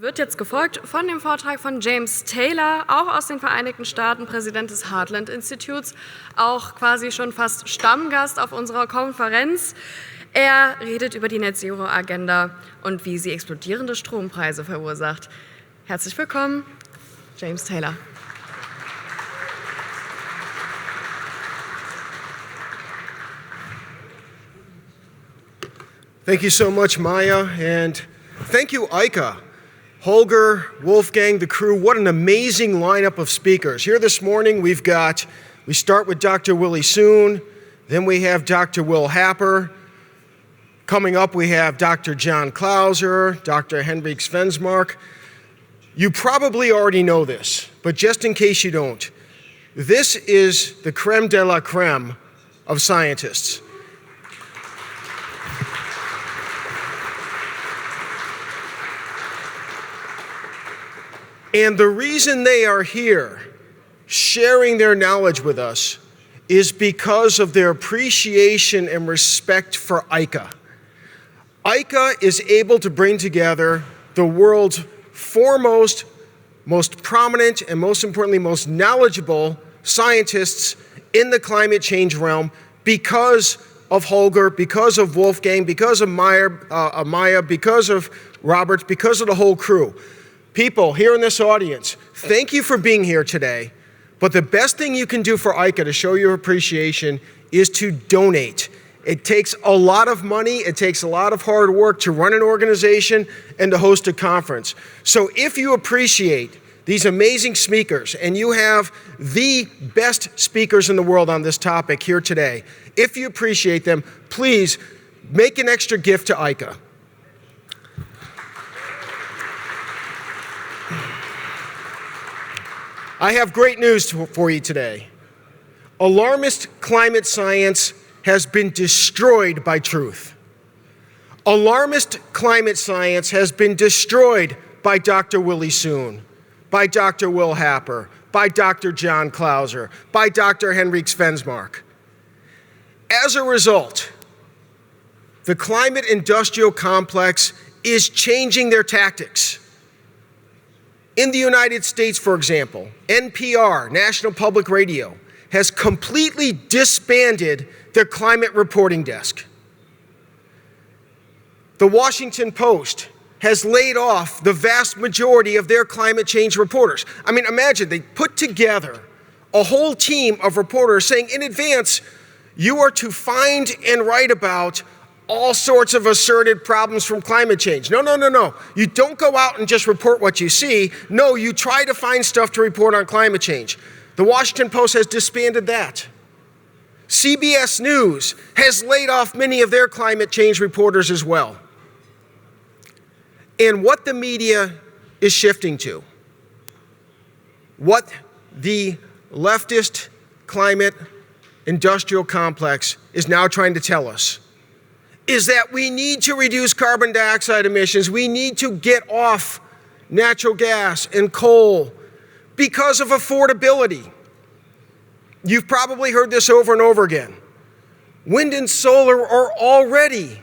wird jetzt gefolgt von dem Vortrag von James Taylor, auch aus den Vereinigten Staaten, Präsident des Heartland Instituts, auch quasi schon fast Stammgast auf unserer Konferenz. Er redet über die Net-Zero-Agenda und wie sie explodierende Strompreise verursacht. Herzlich willkommen, James Taylor. Thank you so much, Maya, and thank you, EIKE'. Holger, Wolfgang, the crew, what an amazing lineup of speakers. Here this morning we start with Dr. Willie Soon, then we have Dr. Will Happer. Coming up we have Dr. John Clauser, Dr. Henrik Svensmark. You probably already know this, but just in case you don't, this is the creme de la creme of scientists. And the reason they are here, sharing their knowledge with us, is because of their appreciation and respect for EIKE'. EIKE' is able to bring together the world's foremost, most prominent, and most importantly, most knowledgeable scientists in the climate change realm because of Holger, because of Wolfgang, because of Maya, because of Robert, because of the whole crew. People here in this audience, thank you for being here today, but the best thing you can do for EIKE' to show your appreciation is to donate. It takes a lot of money, it takes a lot of hard work to run an organization and to host a conference. So if you appreciate these amazing speakers, and you have the best speakers in the world on this topic here today, if you appreciate them, please make an extra gift to EIKE'. I have great news for you today. Alarmist climate science has been destroyed by truth. Alarmist climate science has been destroyed by Dr. Willie Soon, by Dr. Will Happer, by Dr. John Clauser, by Dr. Henrik Svensmark. As a result, the climate industrial complex is changing their tactics. In the United States, for example, NPR, National Public Radio, has completely disbanded their climate reporting desk. The Washington Post has laid off the vast majority of their climate change reporters. I mean, imagine they put together a whole team of reporters saying in advance, you are to find and write about all sorts of asserted problems from climate change. No. You don't go out and just report what you see. No, you try to find stuff to report on climate change. The Washington Post has disbanded that. CBS News has laid off many of their climate change reporters as well. And what the media is shifting to, what the leftist climate industrial complex is now trying to tell us, is that we need to reduce carbon dioxide emissions. We need to get off natural gas and coal because of affordability. You've probably heard this over and over again. Wind and solar are already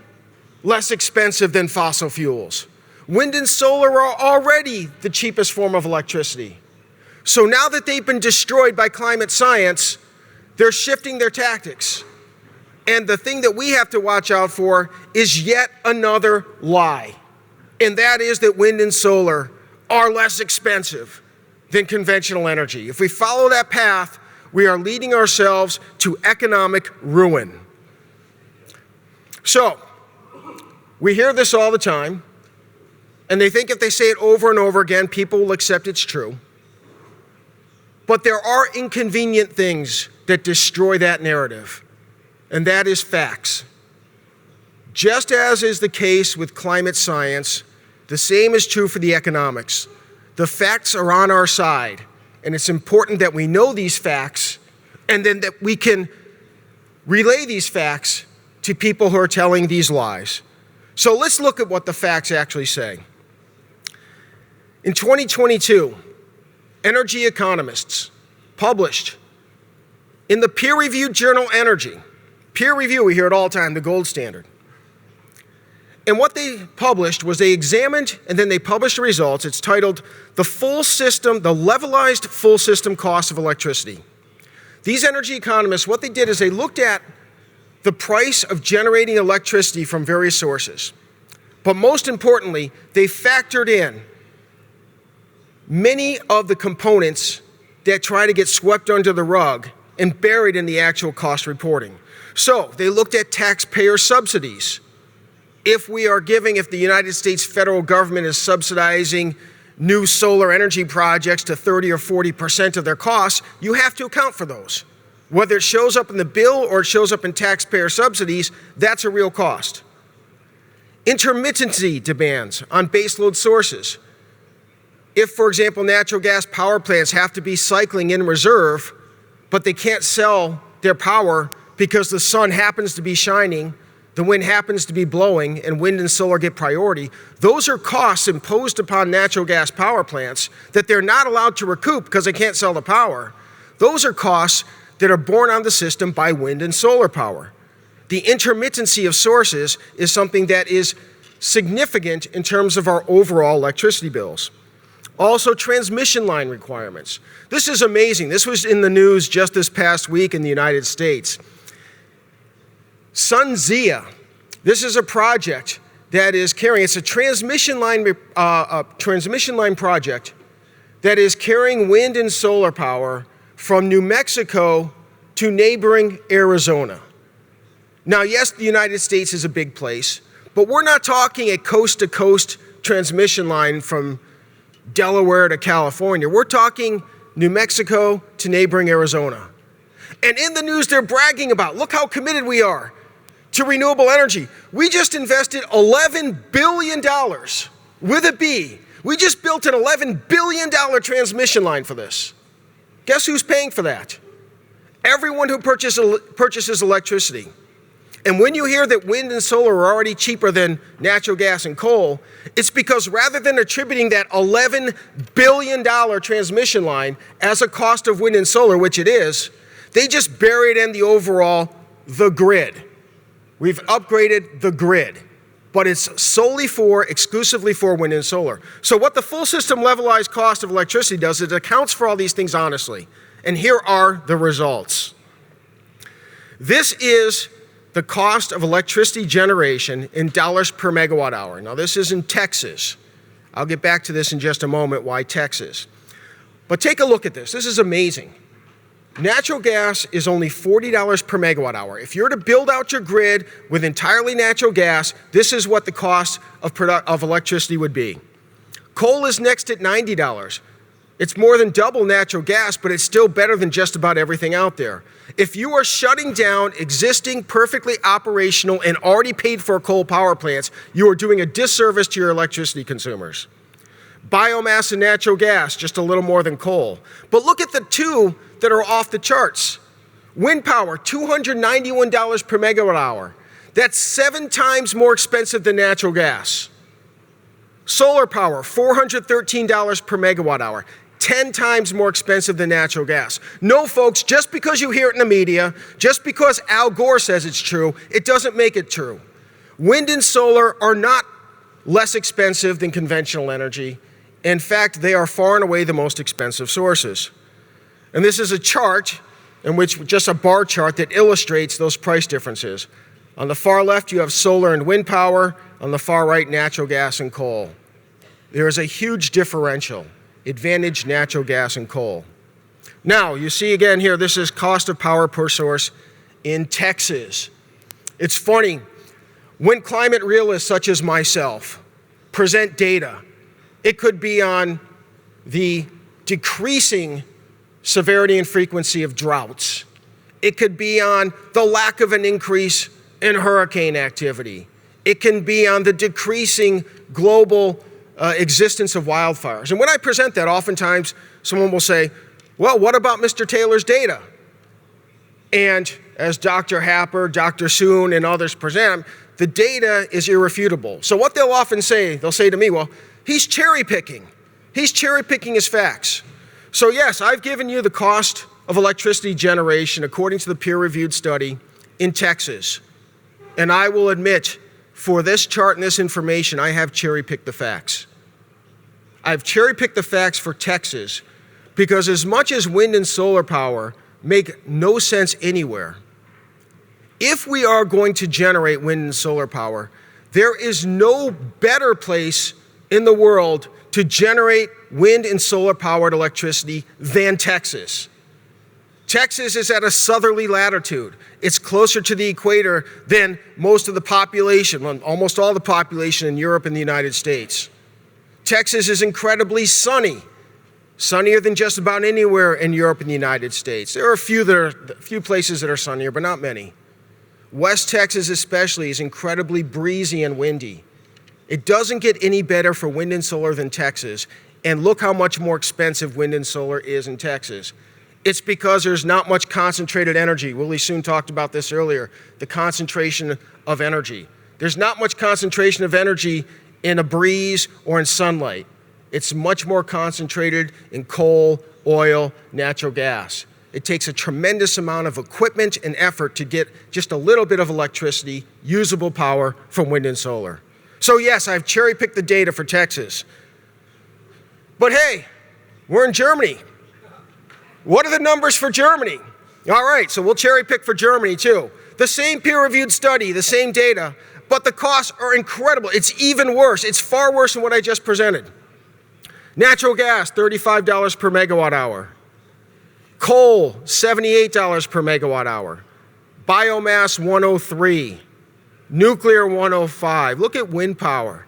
less expensive than fossil fuels. Wind and solar are already the cheapest form of electricity. So now that they've been destroyed by climate science, they're shifting their tactics. And the thing that we have to watch out for is yet another lie. And that is that wind and solar are less expensive than conventional energy. If we follow that path, we are leading ourselves to economic ruin. So, we hear this all the time, and they think if they say it over and over again, people will accept it's true. But there are inconvenient things that destroy that narrative. And that is facts. Just as is the case with climate science, the same is true for the economics. The facts are on our side, and it's important that we know these facts and then that we can relay these facts to people who are telling these lies. So let's look at what the facts actually say. In 2022, energy economists published in the peer-reviewed journal Energy, peer review, we hear it all the time, the gold standard, And what they published was they examined and then they published the results. It's titled The Levelized Full System Cost of Electricity. These energy economists, what they did is they looked at the price of generating electricity from various sources. But most importantly, they factored in many of the components that try to get swept under the rug and buried in the actual cost reporting. So they looked at taxpayer subsidies. If the United States federal government is subsidizing new solar energy projects to 30 or 40% of their costs, you have to account for those. Whether it shows up in the bill or it shows up in taxpayer subsidies, that's a real cost. Intermittency demands on baseload sources. If, for example, natural gas power plants have to be cycling in reserve, but they can't sell their power because the sun happens to be shining, the wind happens to be blowing, and wind and solar get priority, those are costs imposed upon natural gas power plants that they're not allowed to recoup because they can't sell the power. Those are costs that are borne on the system by wind and solar power. The intermittency of sources is something that is significant in terms of our overall electricity bills. Also, transmission line requirements. This is amazing. This was in the news just this past week in the United States. SunZia, this is a project that is carrying, it's a transmission line project that is carrying wind and solar power from New Mexico to neighboring Arizona. Now, yes, the United States is a big place, but we're not talking a coast-to-coast transmission line from Delaware to California. We're talking New Mexico to neighboring Arizona. And in the news, they're bragging about, look how committed we are to renewable energy. We just invested $11 billion with a B. We just built an $11 billion transmission line for this. Guess who's paying for that? Everyone who purchases electricity. And when you hear that wind and solar are already cheaper than natural gas and coal, it's because rather than attributing that $11 billion transmission line as a cost of wind and solar, which it is, they just buried in the grid. We've upgraded the grid, but it's exclusively for wind and solar. So what the full system levelized cost of electricity does is it accounts for all these things honestly. And here are the results. This is the cost of electricity generation in dollars per megawatt hour. Now this is in Texas. I'll get back to this in just a moment, why Texas. But take a look at this. This is amazing. Natural gas is only $40 per megawatt hour. If you're to build out your grid with entirely natural gas, this is what the cost of electricity would be. Coal is next at $90. It's more than double natural gas, but it's still better than just about everything out there. If you are shutting down existing, perfectly operational, and already paid for coal power plants, you are doing a disservice to your electricity consumers. Biomass and natural gas, just a little more than coal. But look at the two that are off the charts. Wind power, $291 per megawatt hour. That's 7 times more expensive than natural gas. Solar power, $413 per megawatt hour. 10 times more expensive than natural gas. No, folks, just because you hear it in the media, just because Al Gore says it's true, it doesn't make it true. Wind and solar are not less expensive than conventional energy. In fact, they are far and away the most expensive sources. And this is a chart just a bar chart that illustrates those price differences. On the far left, you have solar and wind power. On the far right, natural gas and coal. There is a huge differential. Advantage natural gas and coal. Now, you see again here, this is cost of power per source in Texas. It's funny, when climate realists such as myself present data, it could be on the decreasing severity and frequency of droughts. It could be on the lack of an increase in hurricane activity. It can be on the decreasing global existence of wildfires. And when I present that, oftentimes someone will say, well, what about Mr. Taylor's data? And as Dr. Happer, Dr. Soon, and others present, the data is irrefutable. So what they'll often say, they'll say to me, well, he's cherry picking. He's cherry picking his facts. So yes, I've given you the cost of electricity generation according to the peer-reviewed study in Texas. And I will admit for this chart and this information, I have cherry-picked the facts. I've cherry-picked the facts for Texas because as much as wind and solar power make no sense anywhere, if we are going to generate wind and solar power, there is no better place in the world to generate wind and solar powered electricity than Texas. Texas is at a southerly latitude. It's closer to the equator than most of the population, almost all the population in Europe and the United States. Texas is incredibly sunny, sunnier than just about anywhere in Europe and the United States. There are a few places that are sunnier, but not many. West Texas especially is incredibly breezy and windy. It doesn't get any better for wind and solar than Texas, and look how much more expensive wind and solar is in Texas. It's because there's not much concentrated energy. Willie Soon talked about this earlier, the concentration of energy. There's not much concentration of energy in a breeze or in sunlight. It's much more concentrated in coal, oil, natural gas. It takes a tremendous amount of equipment and effort to get just a little bit of electricity, usable power from wind and solar. So yes, I've cherry-picked the data for Texas. But hey, we're in Germany. What are the numbers for Germany? All right, so we'll cherry-pick for Germany too. The same peer-reviewed study, the same data, but the costs are incredible. It's even worse. It's far worse than what I just presented. Natural gas, $35 per megawatt hour. Coal, $78 per megawatt hour. Biomass, $103. Nuclear, $105. Look at wind power,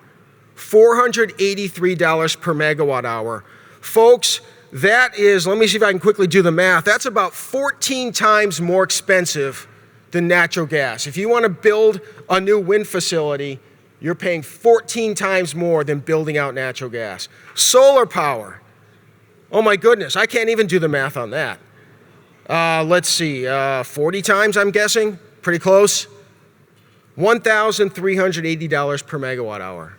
$483 per megawatt hour. Folks, that is, let me see if I can quickly do the math. That's about 14 times more expensive than natural gas. If you want to build a new wind facility, you're paying 14 times more than building out natural gas. Solar power, oh my goodness, I can't even do the math on that. Let's see, 40 times I'm guessing, pretty close. $1,380 per megawatt hour.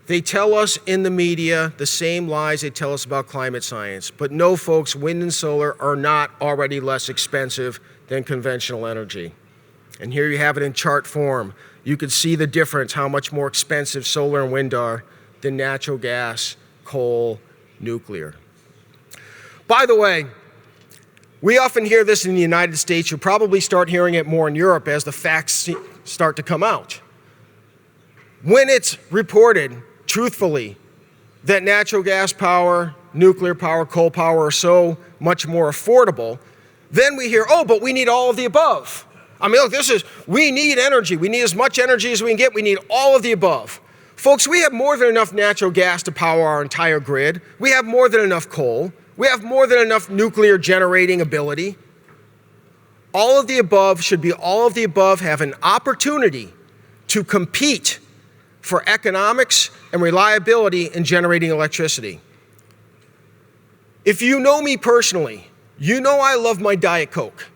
They tell us in the media the same lies they tell us about climate science. But no, folks, wind and solar are not already less expensive than conventional energy. And here you have it in chart form. You can see the difference, how much more expensive solar and wind are than natural gas, coal, nuclear. By the way, we often hear this in the United States. You'll probably start hearing it more in Europe as the facts start to come out. When it's reported, truthfully, that natural gas power, nuclear power, coal power are so much more affordable, then we hear, oh, but we need all of the above. I mean, look, we need energy. We need as much energy as we can get. We need all of the above. Folks, we have more than enough natural gas to power our entire grid. We have more than enough coal. We have more than enough nuclear generating ability. All of the above should be all of the above have an opportunity to compete for economics and reliability in generating electricity. If you know me personally, you know I love my Diet Coke.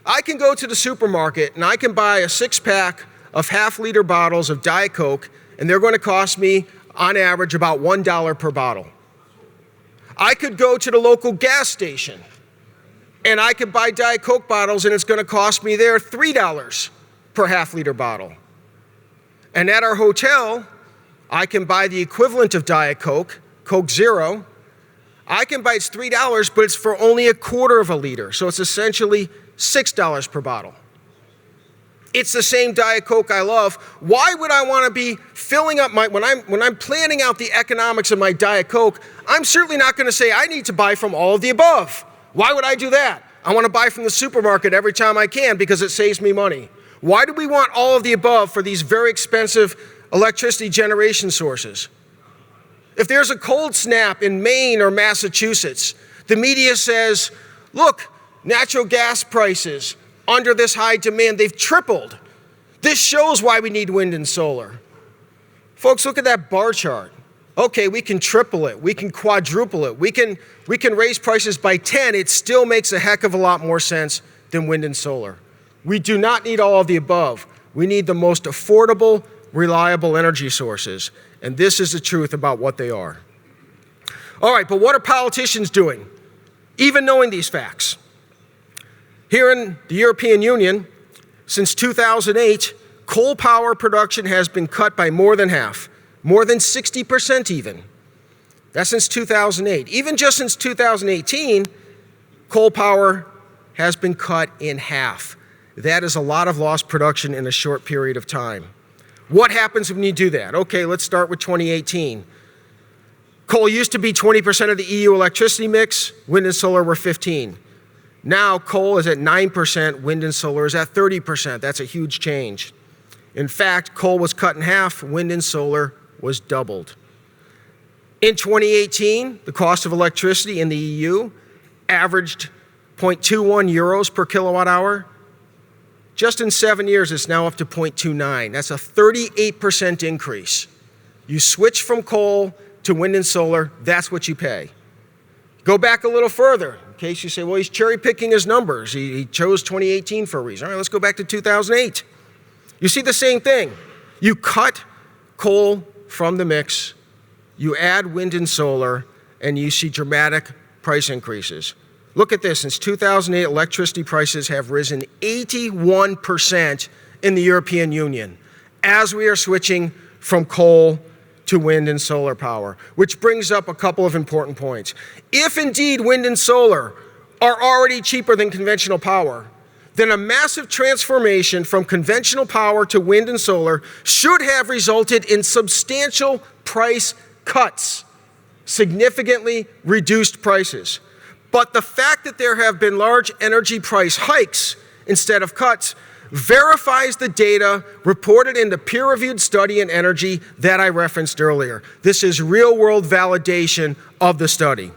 I can go to the supermarket and I can buy a 6-pack of half-liter bottles of Diet Coke, and they're going to cost me, on average, about $1 per bottle. I could go to the local gas station and I could buy Diet Coke bottles, and it's going to cost me there $3 per half-liter bottle. And at our hotel, I can buy the equivalent of Diet Coke, Coke Zero. I can buy it's $3, but it's for only a quarter of a liter. So it's essentially $6 per bottle. It's the same Diet Coke I love. Why would I want to be filling up when I'm planning out the economics of my Diet Coke, I'm certainly not going to say I need to buy from all of the above. Why would I do that? I want to buy from the supermarket every time I can because it saves me money. Why do we want all of the above for these very expensive electricity generation sources? If there's a cold snap in Maine or Massachusetts, the media says, look, natural gas prices under this high demand, they've tripled. This shows why we need wind and solar. Folks, look at that bar chart. Okay, we can triple it, we can quadruple it, we can raise prices by 10. It still makes a heck of a lot more sense than wind and solar. We do not need all of the above. We need the most affordable, reliable energy sources. And this is the truth about what they are. All right, but what are politicians doing, even knowing these facts? Here in the European Union, since 2008, Coal power production has been cut by more than half, more than 60% even. That's since 2008. Even just since 2018, coal power has been cut in half. That is a lot of lost production in a short period of time. What happens when you do that? Okay, let's start with 2018. Coal used to be 20% of the EU electricity mix, wind and solar were 15%. Now coal is at 9%, wind and solar is at 30%. That's a huge change. In fact, coal was cut in half, wind and solar was doubled. In 2018, the cost of electricity in the EU averaged 0.21 euros per kilowatt hour. Just in 7 years, it's now up to 0.29. That's a 38% increase. You switch from coal to wind and solar, that's what you pay. Go back a little further, in case you say, well, he's cherry picking his numbers. He chose 2018 for a reason. All right, let's go back to 2008. You see the same thing. You cut coal from the mix, you add wind and solar, and you see dramatic price increases. Look at this, since 2008, electricity prices have risen 81% in the European Union as we are switching from coal to wind and solar power, which brings up a couple of important points. If indeed wind and solar are already cheaper than conventional power, then a massive transformation from conventional power to wind and solar should have resulted in substantial price cuts, significantly reduced prices. But the fact that there have been large energy price hikes instead of cuts verifies the data reported in the peer-reviewed study in energy that I referenced earlier. This is real-world validation of the study.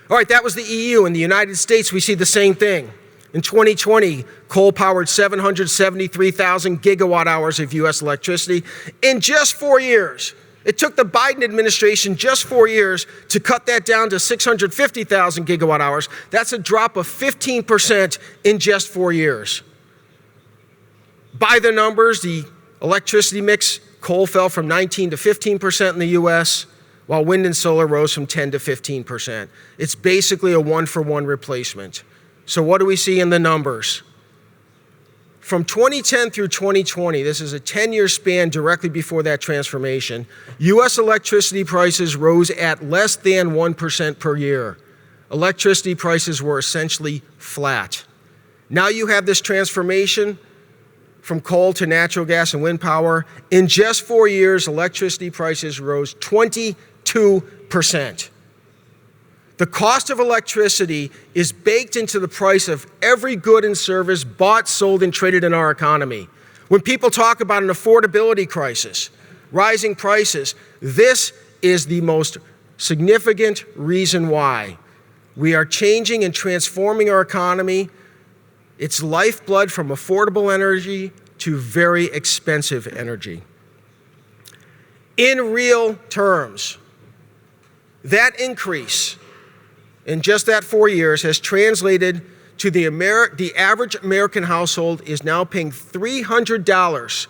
All right, that was the EU. In the United States, we see the same thing. In 2020, coal powered 773,000 gigawatt hours of US electricity in just 4 years. It took the Biden administration just 4 years to cut that down to 650,000 gigawatt hours. That's a drop of 15% in just 4 years. By the numbers, the electricity mix, coal fell from 19 to 15% in the US, while wind and solar rose from 10 to 15%. It's basically a one-for-one replacement. So what do we see in the numbers? From 2010 through 2020, this is a 10-year span directly before that transformation, US electricity prices rose at less than 1% per year. Electricity prices were essentially flat. Now you have this transformation from coal to natural gas and wind power. In just 4 years, electricity prices rose 22%. The cost of electricity is baked into the price of every good and service bought, sold, and traded in our economy. When people talk about an affordability crisis, rising prices, this is the most significant reason why. We are changing and transforming our economy. It's lifeblood from affordable energy to very expensive energy. In real terms, that increase in just that 4 years has translated to the average American household is now paying $300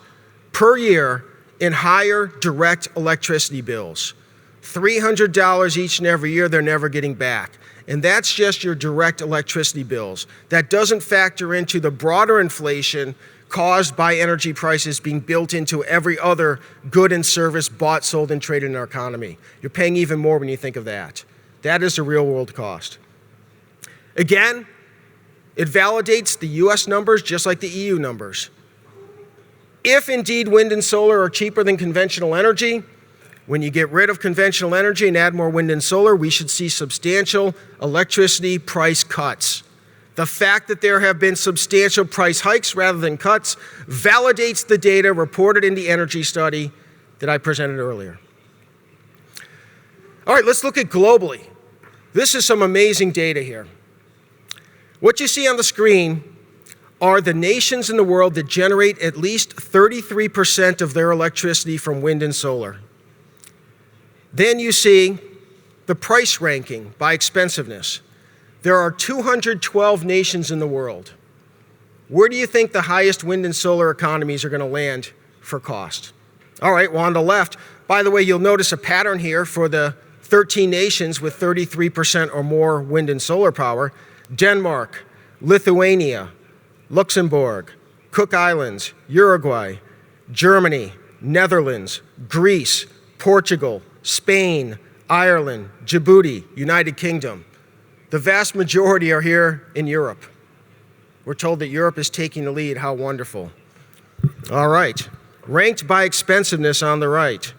per year in higher direct electricity bills. $300 each and every year they're never getting back. And that's just your direct electricity bills. That doesn't factor into the broader inflation caused by energy prices being built into every other good and service bought, sold, and traded in our economy. You're paying even more when you think of that. That is the real world cost. Again, it validates the US numbers just like the EU numbers. If indeed wind and solar are cheaper than conventional energy, when you get rid of conventional energy and add more wind and solar, we should see substantial electricity price cuts. The fact that there have been substantial price hikes rather than cuts validates the data reported in the energy study that I presented earlier. All right, let's look at globally. This is some amazing data here. What you see on the screen are the nations in the world that generate at least 33% of their electricity from wind and solar. Then you see the price ranking by expensiveness. There are 212 nations in the world. Where do you think the highest wind and solar economies are going to land for cost? All right, well, on the left, by the way, you'll notice a pattern here for the 13 nations with 33% or more wind and solar power: Denmark, Lithuania, Luxembourg, Cook Islands, Uruguay, Germany, Netherlands, Greece, Portugal, Spain, Ireland, Djibouti, United Kingdom. The vast majority are here in Europe. We're told that Europe is taking the lead. How wonderful. All right. Ranked by expensiveness on the right,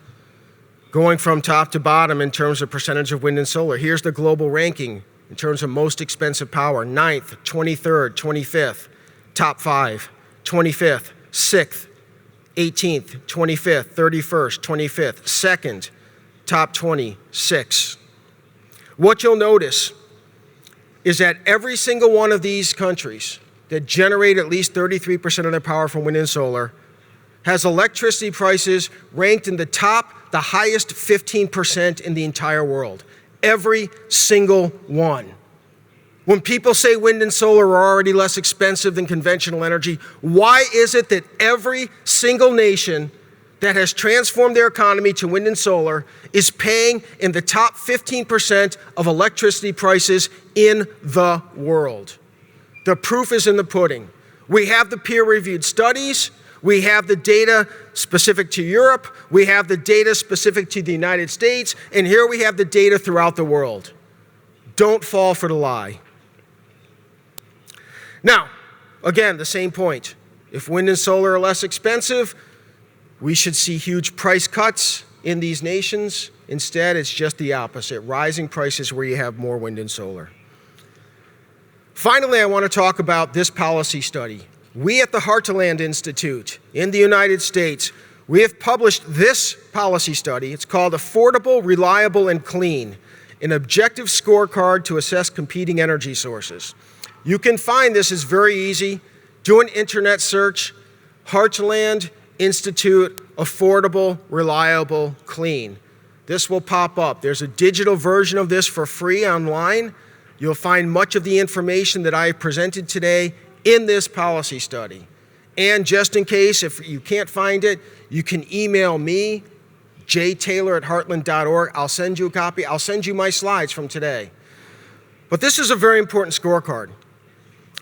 going from top to bottom in terms of percentage of wind and solar. Here's the global ranking in terms of most expensive power. 9th, 23rd, 25th, top 5, 25th, 6th, 18th, 25th, 31st, 25th, 2nd, top 26. What you'll notice is that every single one of these countries that generate at least 33% of their power from wind and solar has electricity prices ranked in the highest 15% in the entire world. Every single one. When people say wind and solar are already less expensive than conventional energy, why is it that every single nation that has transformed their economy to wind and solar is paying in the top 15% of electricity prices in the world? The proof is in the pudding. We have the peer-reviewed studies. We have the data specific to Europe. We have the data specific to the United States. And here we have the data throughout the world. Don't fall for the lie. Now, again, the same point. If wind and solar are less expensive, we should see huge price cuts in these nations. Instead, it's just the opposite. Rising prices where you have more wind and solar. Finally, I want to talk about this policy study. We at the Heartland Institute in the United States, we have published this policy study. It's called Affordable, Reliable, and Clean, an objective scorecard to assess competing energy sources. You can find this, is very easy. Do an internet search, Heartland Institute, Affordable, Reliable, Clean. This will pop up. There's a digital version of this for free online. You'll find much of the information that I presented today in this policy study. And just in case, if you can't find it, you can email me, jtaylor@heartland.org. I'll send you a copy. I'll send you my slides from today. But this is a very important scorecard.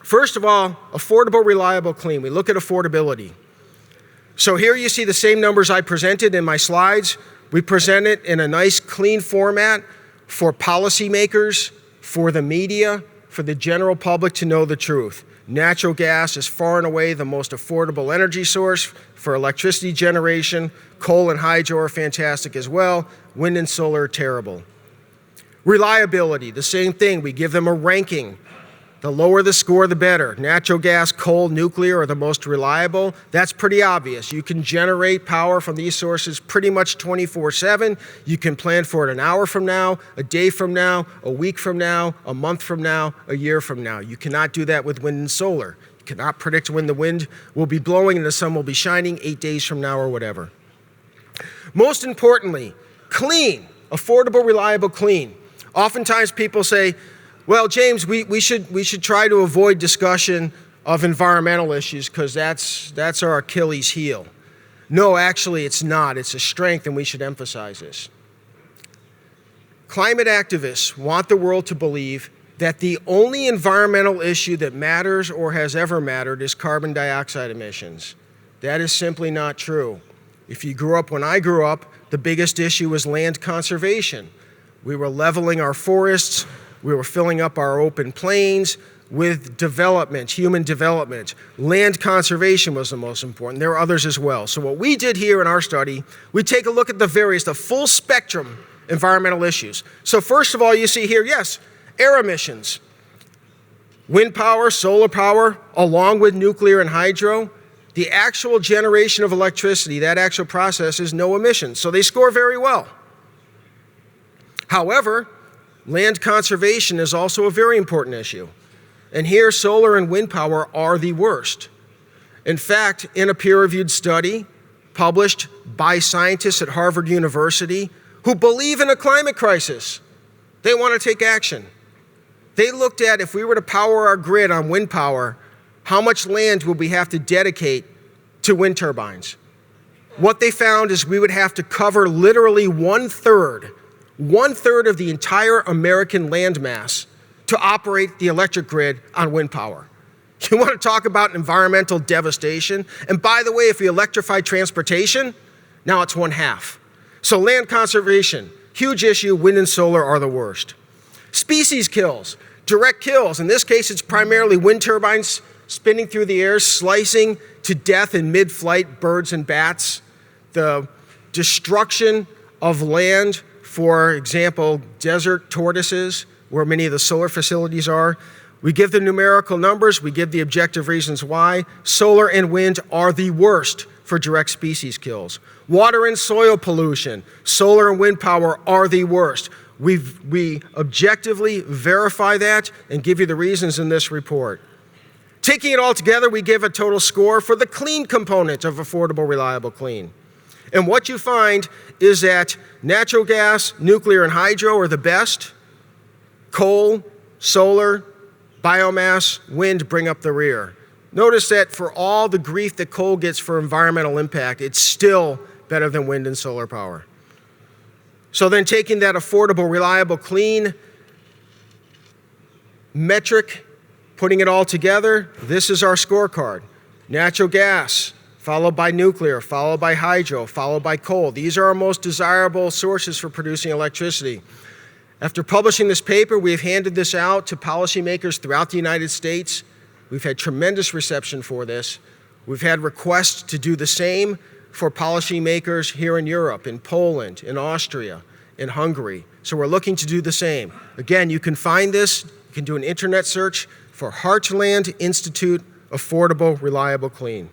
First of all, affordable, reliable, clean. We look at affordability. So here you see the same numbers I presented in my slides. We present it in a nice, clean format for policymakers, for the media, for the general public to know the truth. Natural gas is far and away the most affordable energy source for electricity generation. Coal and hydro are fantastic as well. Wind and solar are terrible. Reliability, the same thing. We give them a ranking. The lower the score, the better. Natural gas, coal, nuclear are the most reliable. That's pretty obvious. You can generate power from these sources pretty much 24/7. You can plan for it an hour from now, a day from now, a week from now, a month from now, a year from now. You cannot do that with wind and solar. You cannot predict when the wind will be blowing and the sun will be shining 8 days from now or whatever. Most importantly, clean, affordable, reliable, clean. Oftentimes people say, well, James, we should try to avoid discussion of environmental issues because that's our Achilles heel. No, actually, it's not. It's a strength, and we should emphasize this. Climate activists want the world to believe that the only environmental issue that matters or has ever mattered is carbon dioxide emissions. That is simply not true. If you grew up when I grew up, the biggest issue was land conservation. We were leveling our forests. We were filling up our open plains with development, human development. Land conservation was the most important. There are others as well. So what we did here in our study, we take a look at the full spectrum environmental issues. So first of all, you see here, yes, air emissions. Wind power, solar power, along with nuclear and hydro, the actual generation of electricity, that actual process is no emissions. So they score very well. However, land conservation is also a very important issue. And here, solar and wind power are the worst. In fact, in a peer-reviewed study published by scientists at Harvard University who believe in a climate crisis, they want to take action. They looked at if we were to power our grid on wind power, how much land would we have to dedicate to wind turbines? What they found is we would have to cover literally one-third of the entire American landmass to operate the electric grid on wind power. You want to talk about environmental devastation? And by the way, if we electrify transportation, now it's 1/2. So land conservation, huge issue, wind and solar are the worst. Species kills, direct kills. In this case, it's primarily wind turbines spinning through the air, slicing to death in mid-flight birds and bats. The destruction of land, for example, desert tortoises, where many of the solar facilities are. We give the numerical numbers, we give the objective reasons why. Solar and wind are the worst for direct species kills. Water and soil pollution, solar and wind power are the worst. We objectively verify that and give you the reasons in this report. Taking it all together, we give a total score for the clean component of affordable, reliable, clean. And what you find is that natural gas, nuclear, and hydro are the best. Coal, solar, biomass, wind bring up the rear. Notice that for all the grief that coal gets for environmental impact, it's still better than wind and solar power. So then taking that affordable, reliable, clean metric, putting it all together, this is our scorecard. Natural gas, followed by nuclear, followed by hydro, followed by coal. These are our most desirable sources for producing electricity. After publishing this paper, we have handed this out to policymakers throughout the United States. We've had tremendous reception for this. We've had requests to do the same for policymakers here in Europe, in Poland, in Austria, in Hungary. So we're looking to do the same. Again, you can find this, you can do an internet search for Heartland Institute Affordable, Reliable, Clean.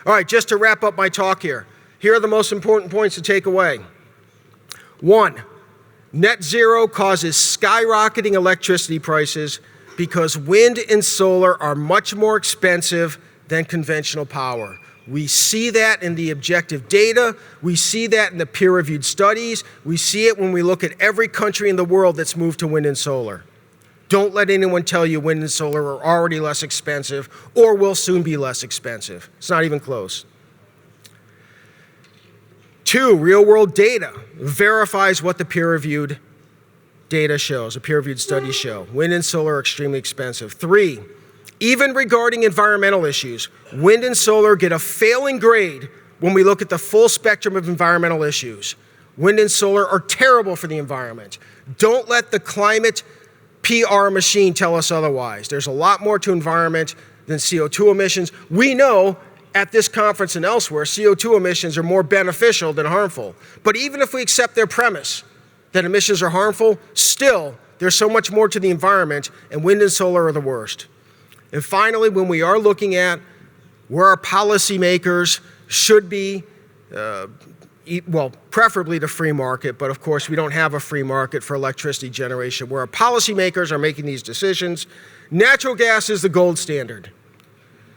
All right, just to wrap up my talk here are the most important points to take away. 1, net zero causes skyrocketing electricity prices because wind and solar are much more expensive than conventional power. We see that in the objective data. We see that in the peer-reviewed studies. We see it when we look at every country in the world that's moved to wind and solar. Don't let anyone tell you wind and solar are already less expensive or will soon be less expensive. It's not even close. 2, real-world data verifies what the peer-reviewed data shows, the peer-reviewed studies show. Wind and solar are extremely expensive. 3, even regarding environmental issues, wind and solar get a failing grade when we look at the full spectrum of environmental issues. Wind and solar are terrible for the environment. Don't let the climate PR machine tell us otherwise. There's a lot more to environment than CO2 emissions. We know at this conference and elsewhere, CO2 emissions are more beneficial than harmful. But even if we accept their premise that emissions are harmful, still, there's so much more to the environment, and wind and solar are the worst. And finally, when we are looking at where our policymakers should be, well, preferably the free market, but of course we don't have a free market for electricity generation, where our policymakers are making these decisions, natural gas is the gold standard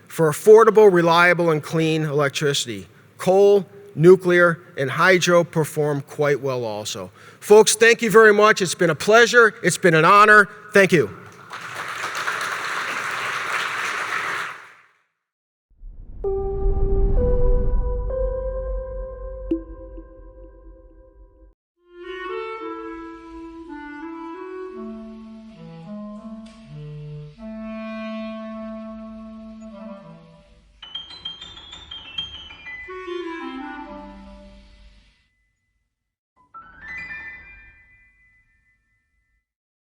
for affordable, reliable, and clean electricity. Coal, nuclear, and hydro perform quite well also. Folks, thank you very much. It's been a pleasure. It's been an honor. Thank you.